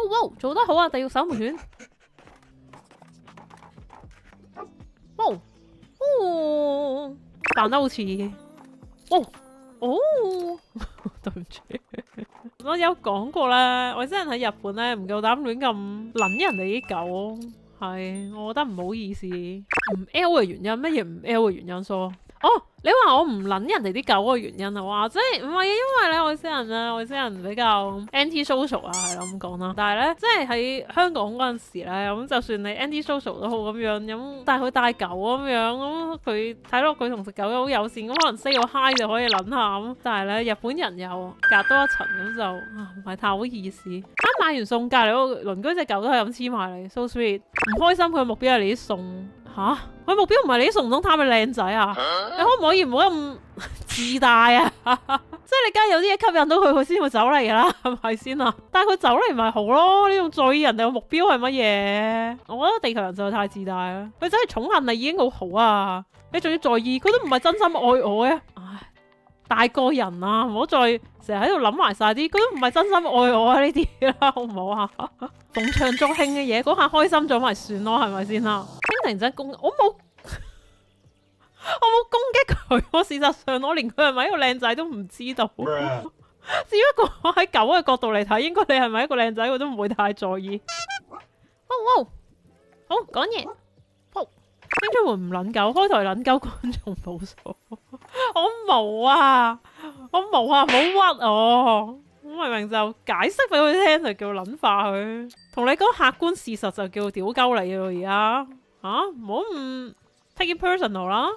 哇，做得好啊！地獄守門犬。哇哦，扮得好似。哦哦，對唔住，我有講過啦，我真係喺日本咧唔夠膽亂咁撚人哋啲狗，係我覺得唔好意思。唔 L 嘅原因，乜嘢唔 L 嘅原因？哦，你話我唔撚人哋啲狗嘅原因啊？哇，即係唔係啊？因為咧外星人啊，外星人比較 anti-social 啊，係咁講啦。但係咧，即係喺香港嗰陣時咧，咁就算你 anti-social 都好咁樣，咁但係佢帶狗咁樣，咁佢睇落佢同隻狗好友善，咁可能 say 個 hi 就可以撚下咁。但係咧，日本人又隔多一層咁就唔係太好意思。啱買完餸，隔離嗰個鄰居隻狗都係咁黐埋嚟 ，so sweet。唔開心佢嘅目標係你啲餸。吓，佢目標唔係你啲餸，唔通貪佢靚仔啊？你可唔可以唔好咁自大啊？即係你梗係有啲嘢吸引到佢，佢先會走嚟噶啦，係咪先啊？但係佢走嚟咪好咯？你仲在意人哋嘅目標係乜嘢？我覺得地球人就太自大啦。佢真係寵幸你已經好好啊，你仲要在意，佢都唔係真心愛我嘅。唉，大個人啊，唔好再成日喺度諗埋晒啲，佢都唔係真心愛我啊呢啲啦，好唔好啊？逢場作興嘅嘢，嗰下開心咗咪算咯，係咪先啦？突然間攻，我冇攻擊佢，我事實上我連佢係咪一個靚仔都唔知道。只不過喺狗嘅角度嚟睇，應該你係咪一個靚仔，我都唔會太在意。哇，好講嘢。聽眾們唔撚夠，開台撚夠觀眾補數。我冇啊，冇屈我。我明明就解釋俾佢聽，就叫撚化佢。同你講客觀事實就叫屌鳩你咯，而家吓唔好唔 take it personal 啦。